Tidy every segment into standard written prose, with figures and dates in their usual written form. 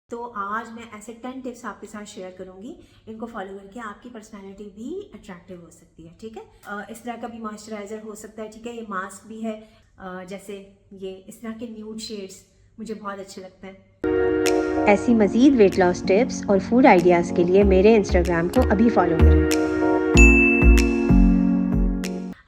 तो आज मैं ऐसे 10 टिप्स आपके साथ शेयर करूंगी। इनको फॉलो करके आपकी पर्सनालिटी भी अट्रैक्टिव हो सकती है। ठीक है, इस तरह का भी मॉइस्चराइजर हो सकता है। ठीक है, ये मास्क भी है। जैसे ये इस तरह के न्यूड शेड्स मुझे बहुत अच्छे लगते हैं। ऐसी मज़ीद वेट लॉस टिप्स और फूड आइडियाज़ के लिए मेरे इंस्टाग्राम को अभी फॉलो करें।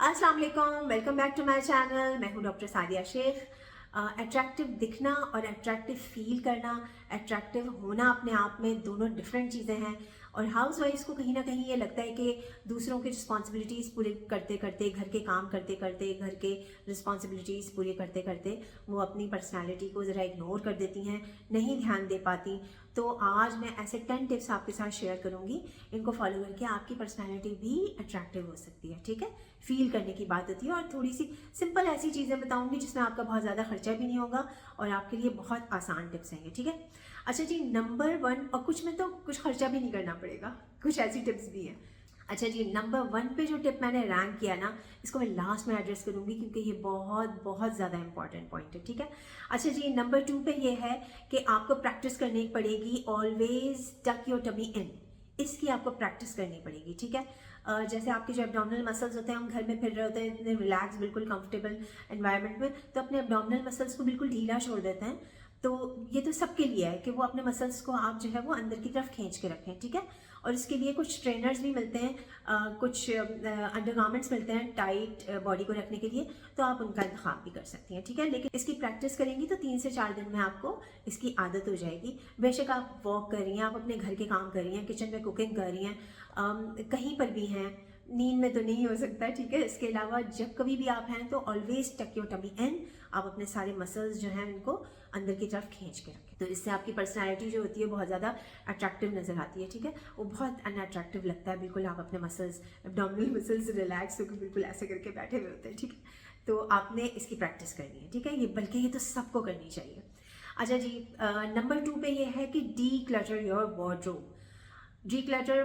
अस्सलाम वालेकुम, welcome back to my channel. मैं हूँ डॉक्टर सादिया शेख। अट्रैक्टिव दिखना और अट्रैक्टिव फील करना, अट्रैक्टिव होना अपने आप में दोनों डिफरेंट चीज़ें हैं। और हाउस वाइफ्स को कहीं ना कहीं ये लगता है कि दूसरों की रिस्पॉन्सिबिलिटीज़ पूरी करते करते, घर के काम करते करते, घर के रिस्पॉन्सिबिलिटीज़ पूरी करते करते वो अपनी पर्सनालिटी को ज़रा इग्नोर कर देती हैं, नहीं ध्यान दे पाती। तो आज मैं ऐसे 10 टिप्स आपके साथ शेयर करूंगी। इनको फॉलो करके आपकी पर्सनालिटी भी अट्रैक्टिव हो सकती है। ठीक है, फील करने की बात होती है और थोड़ी सी सिंपल ऐसी चीज़ें बताऊंगी जिसमें आपका बहुत ज़्यादा खर्चा भी नहीं होगा और आपके लिए बहुत आसान टिप्स हैं ये। ठीक है, अच्छा जी, नंबर 1, और कुछ में तो कुछ खर्चा भी नहीं करना पड़ेगा, कुछ ऐसी टिप्स भी हैं। अच्छा जी, नंबर 1 पे जो टिप मैंने रैंक किया ना, इसको मैं लास्ट में एड्रेस करूंगी क्योंकि ये बहुत बहुत ज़्यादा इंपॉर्टेंट पॉइंट है। ठीक है, अच्छा जी, नंबर 2 पे ये है कि आपको प्रैक्टिस करनी पड़ेगी ऑलवेज टक योर टमी इन। इसकी आपको प्रैक्टिस करनी पड़ेगी। ठीक है, जैसे आपके जो एब्डोमिनल मसल्स होते हैं, हम घर में फिर रहे होते हैं इतने रिलैक्स, बिल्कुल कंफर्टेबल एनवायरनमेंट में, तो अपने एब्डोमिनल मसल्स को बिल्कुल ढीला छोड़ देते हैं। तो ये तो सबके लिए है कि वो अपने मसल्स को आप जो है वो अंदर की तरफ खींच के रखें। ठीक है, और इसके लिए कुछ ट्रेनर्स भी मिलते हैं, कुछ अंडरगारमेंट्स मिलते हैं टाइट बॉडी को रखने के लिए, तो आप उनका इंतखाब भी कर सकती हैं। ठीक है, लेकिन इसकी प्रैक्टिस करेंगी तो 3 से 4 दिन में आपको इसकी आदत हो जाएगी। बेशक आप वॉक कर रही हैं, आप अपने घर के काम कर रही हैं, किचन में कुकिंग कर रही हैं, कहीं पर भी हैं, नींद में तो नहीं हो सकता। ठीक है, इसके अलावा जब कभी भी आप हैं तो ऑलवेज टक योर टमी इन। आप अपने सारे मसल्स जो हैं उनको अंदर की तरफ खींच के रखें, तो इससे आपकी पर्सनालिटी जो होती है बहुत ज़्यादा अट्रैक्टिव नजर आती है। ठीक है, वो बहुत अनअट्रैक्टिव लगता है। बिल्कुल आप अपने मसल्स, एब्डोमिनल मसल्स रिलैक्स होकर बिल्कुल ऐसे करके बैठे हुए होते हैं। ठीक है, तो आपने इसकी प्रैक्टिस करनी है। ठीक है, ये बल्कि ये तो सबको करनी चाहिए। अच्छा जी, नंबर 2 पे ये है कि D clutter your wardrobe. D clutter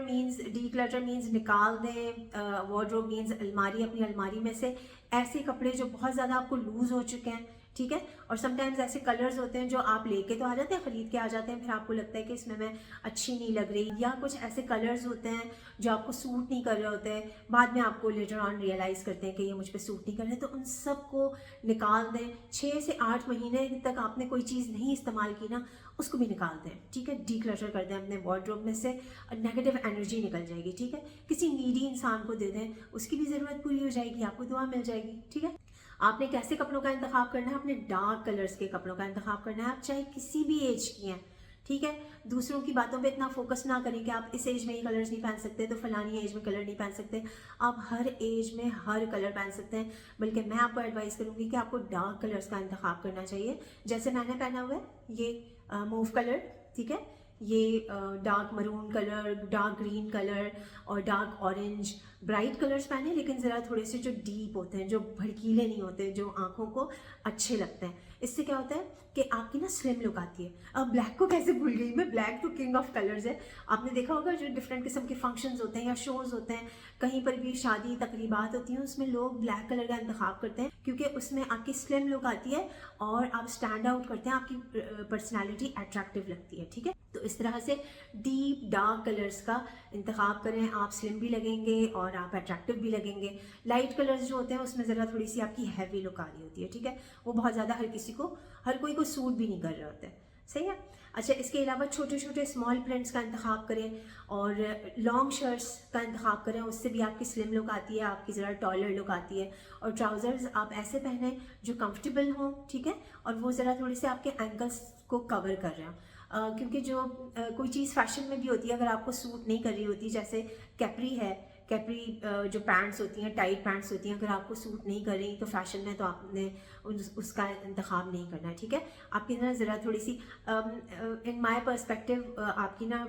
means निकाल दें। वार्डरोब मीन्स अलमारी, अपनी अलमारी में से ऐसे कपड़े जो बहुत ज़्यादा आपको लूज हो चुके हैं। ठीक है, और समटाइम्स ऐसे कलर्स होते हैं जो आप लेके तो आ जाते हैं, खरीद के आ जाते हैं, फिर आपको लगता है कि इसमें मैं अच्छी नहीं लग रही, या कुछ ऐसे कलर्स होते हैं जो आपको सूट नहीं कर रहे होते हैं, बाद में आपको लेटर ऑन रियलाइज करते हैं कि ये मुझ पर सूट नहीं कर रहे, तो उन सब को निकाल दें। 6 से 8 महीने तक आपने कोई चीज़ नहीं इस्तेमाल की ना, उसको भी निकाल दें। ठीक है, डी क्लटर कर दें अपने वार्डरोब में से, नेगेटिव एनर्जी निकल जाएगी। ठीक है, किसी नीडी इंसान को दे दें, उसकी भी ज़रूरत पूरी हो जाएगी, आपको दुआ मिल जाएगी। ठीक है, आपने कैसे कपड़ों का इंतखाब करना है? अपने डार्क कलर्स के कपड़ों का इंतखाब करना है, आप चाहे किसी भी एज की हैं। ठीक है, दूसरों की बातों पे इतना फोकस ना करें कि आप इस एज में ये कलर्स नहीं पहन सकते तो फलानी एज में कलर नहीं पहन सकते। आप हर एज में हर कलर पहन सकते हैं, बल्कि मैं आपको एडवाइस करूंगी कि आपको डार्क कलर्स का इंतखाब करना चाहिए। जैसे मैंने पहना हुआ है ये मूव कलर। ठीक है, ये dark maroon colour, dark green colour और डार्क ऑरेंज, ब्राइट कलर्स पहने, लेकिन ज़रा थोड़े से जो डीप होते हैं, जो भड़कीले नहीं होते, जो आंखों को अच्छे लगते हैं। इससे क्या होता है कि आपकी ना स्लिम लुक आती है। अब ब्लैक को कैसे भूल गई मैं, ब्लैक तो किंग ऑफ कलर्स है। आपने देखा होगा जो डिफरेंट किस्म के फंक्शंस होते हैं या शोज होते हैं, कहीं पर भी शादी तकरीबात होती हैं, उसमें लोग ब्लैक कलर का इंतखाब करते हैं क्योंकि उसमें आपकी स्लिम लुक आती है और आप स्टैंड आउट करते हैं, आपकी पर्सनैलिटी अट्रैक्टिव लगती है। ठीक है, तो इस तरह से डीप डार्क कलर्स का इंतखाब करें, आप स्लिम भी लगेंगे और आप अट्रैक्टिव भी लगेंगे। लाइट कलर्स जो होते हैं उसमें ज़रा थोड़ी सी आपकी हैवी लुक आ रही होती है। ठीक है, वो बहुत ज़्यादा हर कोई को सूट भी नहीं कर रहे होते। सही है, अच्छा, इसके अलावा छोटे छोटे स्मॉल प्रिंट्स का इंतखाब करें और लॉन्ग शर्ट्स का इंतखाब करें, उससे भी आपकी स्लिम लुक आती है, आपकी ज़रा टॉलर लुक आती है। और ट्राउज़र्स आप ऐसे पहने जो कंफर्टेबल हों। ठीक है, और वो ज़रा थोड़ी से आपके एंकल्स को कवर कर रहे हैं। क्योंकि जो कोई चीज़ फैशन में भी होती है, अगर आपको सूट नहीं कर रही होती, जैसे कैपरी है, कैपरी जो पैंट्स होती हैं, टाइट पैंट्स होती हैं, अगर आपको सूट नहीं कर रही तो फैशन में तो आपने उसका इंतखाब नहीं करना है। ठीक है, आपकी ना ज़रा थोड़ी सी इन माय पर्सपेक्टिव आपकी ना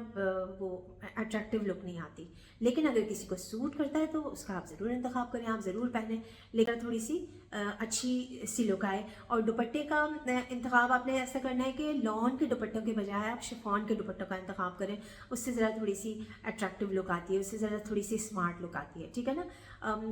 वो अट्रैक्टिव लुक नहीं आती। लेकिन अगर किसी को सूट करता है तो उसका आप ज़रूर इंतखाब करें, आप ज़रूर पहने, लेकिन थोड़ी सी अच्छी सी लुक आए। और दुपट्टे का इंतखाब आपने ऐसा करना है कि लॉन के दुपट्टों के बजाय आप शिफॉन के दुपट्टों का इंतखाब करें, उससे ज़रा थोड़ी सी अट्रैक्टिव लुक आती है, उससे ज़रा थोड़ी सी स्मार्ट लुक आती है, ठीक है ना।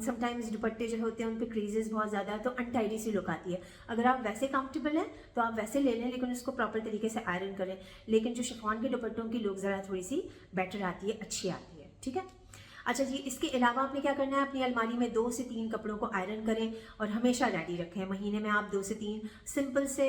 समटाइम्स दुपट्टे जो होते हैं उन पे क्रीजेस बहुत ज़्यादा है तो अनटाइडी सी लुक आती है। अगर आप वैसे कंफर्टेबल हैं तो आप वैसे ले लें, लेकिन उसको प्रॉपर तरीके से आयरन करें। लेकिन जो शिफॉन के दुपट्टों की लुक ज़रा थोड़ी सी बेटर आती है, अच्छी आती है, ठीक है। अच्छा जी, इसके अलावा आपने क्या करना है, अपनी अलमारी में 2 से 3 कपड़ों को आयरन करें और हमेशा रेडी रखें। महीने में आप 2 से 3 सिंपल से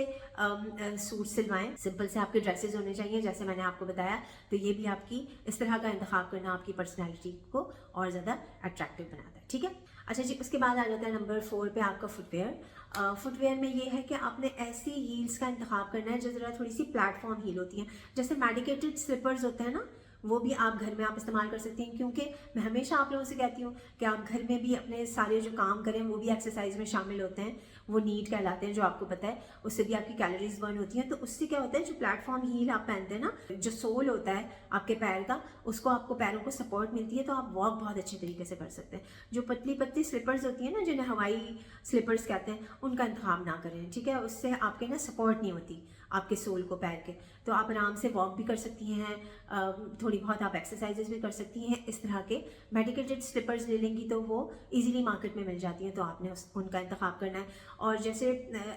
सूट सिलवाएं। सिंपल से आपके ड्रेसेस होने चाहिए, जैसे मैंने आपको बताया। तो ये भी आपकी इस तरह का इंतखाब करना आपकी पर्सनैलिटी को और ज़्यादा अट्रैक्टिव बनाता है, ठीक है। अच्छा जी, उसके बाद आ जाता है नंबर 4 पे आपका फुटवेयर। फुटवेयर में ये है कि आपने ऐसी हील्स का इंतखाब करना है जो ज़रा थोड़ी सी प्लेटफॉर्म हील होती हैं, जैसे मेडिकेटेड स्लिपर्स होते हैं ना, वो भी आप घर में आप इस्तेमाल कर सकती हैं। क्योंकि मैं हमेशा आप लोगों से कहती हूँ कि आप घर में भी अपने सारे जो काम करें वो भी एक्सरसाइज में शामिल होते हैं, वो नीट कहलाते हैं, जो आपको पता है। उससे भी आपकी कैलोरीज बर्न होती हैं। तो उससे क्या होता है, जो प्लेटफॉर्म हील आप पहनते हैं ना, जो सोल होता है आपके पैर का, उसको आपको पैरों को सपोर्ट मिलती है, तो आप वॉक बहुत अच्छे तरीके से कर सकते हैं। जो पतली पतली स्लिपर्स होती हैं ना, जिन्हें हवाई स्लिपर्स कहते हैं, उनका इंतखाब ना करें, ठीक है। उससे आपके ना सपोर्ट नहीं होती आपके सोल को, पैर के। तो आप आराम से वॉक भी कर सकती हैं, थोड़ी बहुत आप एक्सरसाइजेज भी कर सकती हैं। इस तरह के मेडिकेटेड स्लिपर्स ले लेंगी तो वो इजीली मार्केट में मिल जाती हैं, तो आपने उनका इंतखाब करना है। और जैसे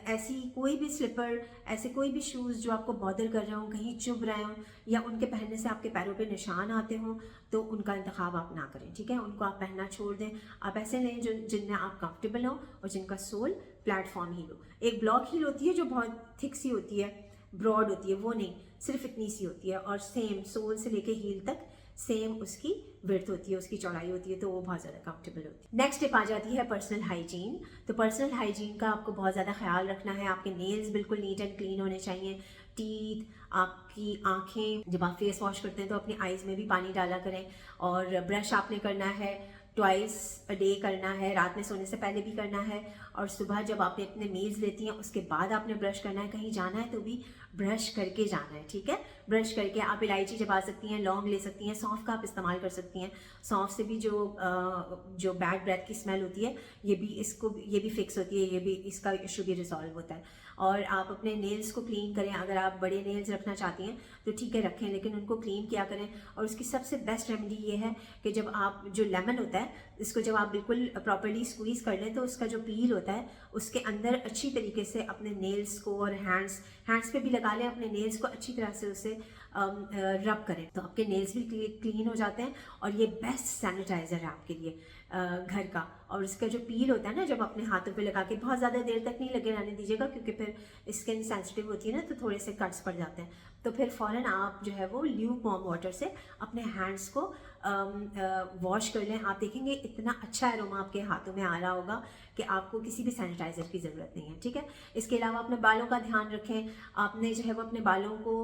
ऐसी कोई भी स्लिपर, ऐसे कोई भी शूज़ जो आपको बॉदर कर रहे हों, कहीं चुभ रहे हों, या उनके पहनने से आपके पैरों पे निशान आते हों, तो उनका इंतखाब आप ना करें, ठीक है। उनको आप पहनना छोड़ दें। आप ऐसे लें जो जिनमें आप कंफर्टेबल हो और जिनका सोल प्लेटफॉर्म हील हो। एक ब्लॉक हील होती है जो बहुत थिक सी होती है, ब्रॉड होती है, वो नहीं, सिर्फ इतनी सी होती है, और सेम सोल से लेके हील तक सेम उसकी विड्थ होती है, उसकी चौड़ाई होती है, तो वो बहुत ज़्यादा कंफर्टेबल होती है। नेक्स्ट टिप आ जाती है पर्सनल हाइजीन। तो पर्सनल हाइजीन का आपको बहुत ज़्यादा ख्याल रखना है। आपके नेल्स बिल्कुल नीट एंड क्लीन होने चाहिए, टीथ, आपकी आँखें, जब आप फेस वॉश करते हैं तो अपनी आइज़ में भी पानी डाला करें। और ब्रश आपने करना है ट्वाइस अ डे करना है, रात में सोने से पहले भी करना है, और सुबह जब आपने अपने मील्स लेती हैं उसके बाद आपने ब्रश करना है। कहीं जाना है तो भी ब्रश करके जाना है, ठीक है। ब्रश करके आप इलायची चबा सकती हैं, लौंग ले सकती हैं, सौंफ का आप इस्तेमाल कर सकती हैं। सौंफ से भी जो बैड ब्रेथ की स्मेल होती है, ये भी फिक्स होती है, ये भी इसका इशू भी रिजॉल्व होता है। और आप अपने नेल्स को क्लीन करें। अगर आप बड़े नेल्स रखना चाहती हैं तो ठीक है रखें, लेकिन उनको क्लीन किया करें। और उसकी सबसे बेस्ट रेमेडी ये है कि जब आप जो लेमन होता है, इसको जब आप बिल्कुल प्रॉपर्ली स्क्वीज़ कर लें तो उसका जो पील होता है उसके अंदर अच्छी तरीके से अपने नेल्स को, और हैंड्स पे भी लगा लें, अपने नेल्स को अच्छी तरह से उसे रब करें, तो आपके नेल्स भी क्लीन हो जाते हैं। और ये बेस्ट सैनिटाइज़र है आपके लिए घर का। और इसका जो पील होता है ना, जब अपने हाथों पे लगा के, बहुत ज़्यादा देर तक नहीं लगे रहने दीजिएगा, क्योंकि फिर स्किन सेंसिटिव होती है ना, तो थोड़े से कट्स पड़ जाते हैं। तो फिर फ़ौरन आप जो है वो ल्यूक वार्म वाटर से अपने हैंड्स को वॉश कर लें। आप देखेंगे इतना अच्छा एरोमा आपके हाथों में आ रहा होगा कि आपको किसी भी सैनिटाइज़र की ज़रूरत नहीं है, ठीक है। इसके अलावा अपने बालों का ध्यान रखें। आपने जो है वो अपने बालों को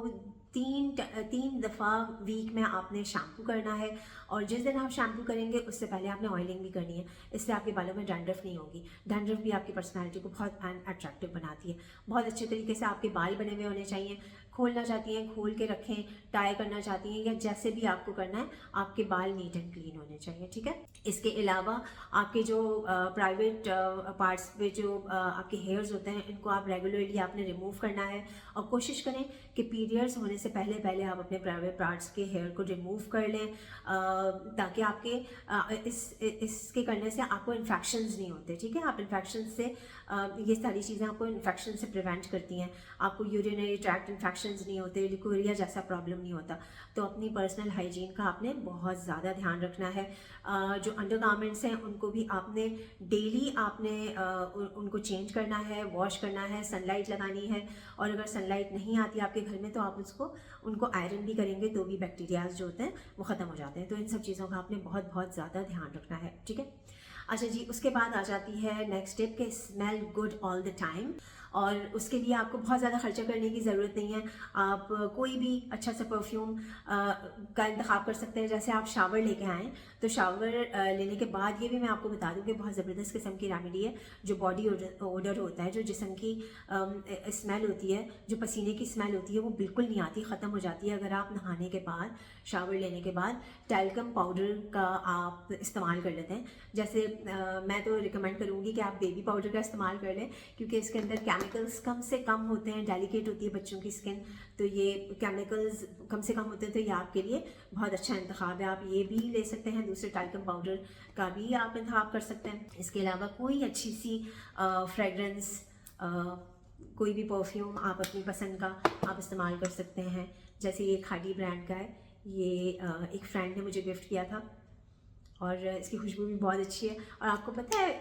3 दफ़ा वीक में आपने शैम्पू करना है, और जिस दिन आप शैम्पू करेंगे उससे पहले आपने ऑयलिंग भी करनी है। इससे आपके बालों में डैंड्रफ नहीं होगी। डैंड्रफ भी आपकी पर्सनैलिटी को बहुत अट्रैक्टिव बनाती है। बहुत अच्छे तरीके से आपके बाल बने हुए होने चाहिए। खोलना चाहती हैं खोल के रखें, टाई करना चाहती हैं या जैसे भी आपको करना है, आपके बाल नीट एंड क्लीन होने चाहिए, ठीक है। इसके अलावा आपके जो प्राइवेट पार्ट्स पे जो आपके हेयर्स होते हैं, इनको आप रेगुलरली आपने रिमूव करना है। और कोशिश करें कि पीरियड्स होने से पहले आप अपने प्राइवेट पार्ट्स के हेयर को रिमूव कर लें, ताकि आपके इसके करने से आपको इन्फेक्शंस नहीं होते, ठीक है। आप इन्फेक्शन से ये सारी चीज़ें आपको इन्फेक्शन से प्रिवेंट करती हैं। आपको यूरिनरी ट्रैक्ट इन्फेक्शंस नहीं होते, लिकोरिया जैसा प्रॉब्लम नहीं होता। तो अपनी पर्सनल हाइजीन का आपने बहुत ज़्यादा ध्यान रखना है। जो अंडरगारमेंट्स हैं उनको भी आपने डेली आपने उनको चेंज करना है, वॉश करना है, सनलाइट लगानी है। और अगर सनलाइट नहीं आती आपके घर में तो आप उनको आयरन भी करेंगे तो भी बैक्टीरियाज जो होते हैं वो ख़त्म हो जाते हैं। तो इन सब चीज़ों का आपने बहुत ज़्यादा ध्यान रखना है, ठीक है। अच्छा जी, उसके बाद आ जाती है नेक्स्ट टिप के smell good all the time. और उसके लिए आपको बहुत ज़्यादा खर्चा करने की ज़रूरत नहीं है। आप कोई भी अच्छा सा परफ्यूम का इंतखाब कर सकते हैं। जैसे आप शावर लेके आएँ तो शावर लेने के बाद ये भी मैं आपको बता दूँ कि बहुत ज़बरदस्त किस्म की रेमेडी है। जो बॉडी ओडर होता है, जो जिस्म की स्मेल होती है, जो पसीने की स्मेल होती है, वो बिल्कुल नहीं आती, ख़त्म हो जाती है अगर आप नहाने के बाद, शावर लेने के बाद टैल्कम पाउडर का आप इस्तेमाल कर लेते हैं। जैसे मैं तो रिकमेंड करूँगी कि आप बेबी पाउडर का इस्तेमाल कर लें, क्योंकि इसके अंदर केमिकल्स कम से कम होते हैं। डेलिकेट होती है बच्चों की स्किन, तो ये केमिकल्स कम से कम होते हैं, तो ये आपके लिए बहुत अच्छा इंतखाब है। आप ये भी ले सकते हैं, दूसरे टैल्कम पाउडर का भी आप इंतखाब कर सकते हैं। इसके अलावा कोई अच्छी सी फ्रेगरेंस, कोई भी परफ्यूम आप अपनी पसंद का आप इस्तेमाल कर सकते हैं। जैसे ये खादी ब्रांड का है, ये एक फ्रेंड ने मुझे गिफ्ट किया था और इसकी खुशबू भी बहुत अच्छी है। और आपको पता है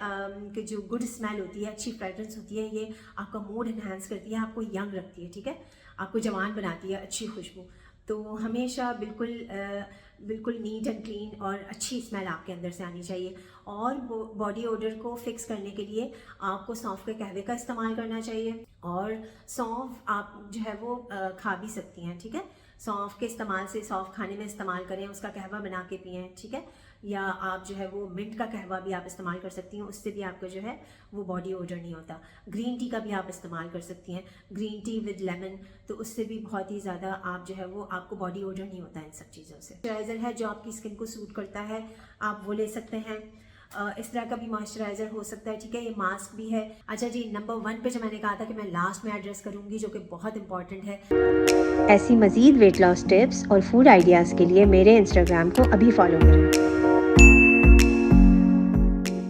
कि जो गुड स्मेल होती है, अच्छी फ्रेगरेंस होती है, ये आपका मूड इन्हांस करती है, आपको यंग रखती है, ठीक है, आपको जवान बनाती है अच्छी खुशबू। तो हमेशा बिल्कुल नीट एंड क्लीन और अच्छी स्मेल आपके अंदर से आनी चाहिए। और बॉडी ओडर को फिक्स करने के लिए आपको सौंफ के कहवे का इस्तेमाल करना चाहिए। और सौंफ आप जो है वो खा भी सकती हैं, ठीक है। सौंफ के इस्तेमाल से, सौंफ खाने में इस्तेमाल करें, उसका कहवा बना के पिएँ, ठीक है। या आप जो है वो मिंट का कहवा भी आप इस्तेमाल कर सकती हैं, उससे भी आपको जो है वो बॉडी ओडर नहीं होता। ग्रीन टी का भी आप इस्तेमाल कर सकती हैं, ग्रीन टी विद लेमन, तो उससे भी बहुत ही ज़्यादा आप जो है वो आपको बॉडी ओडर नहीं होता इन सब चीज़ों से। मॉइस्चराइज़र है जो आपकी स्किन को सूट करता है, आप वो ले सकते हैं। इस तरह का भी मॉइस्चराइज़र हो सकता है, ठीक है। ये मास्क भी है। अच्छा जी, नंबर 1 पे जो मैंने कहा था कि मैं लास्ट में एड्रेस करूँगी, जो कि बहुत इंपॉर्टेंट है। ऐसी मज़ीद वेट लॉस टिप्स और फूड आइडियाज़ के लिए मेरे इंस्टाग्राम को अभी फॉलो करें।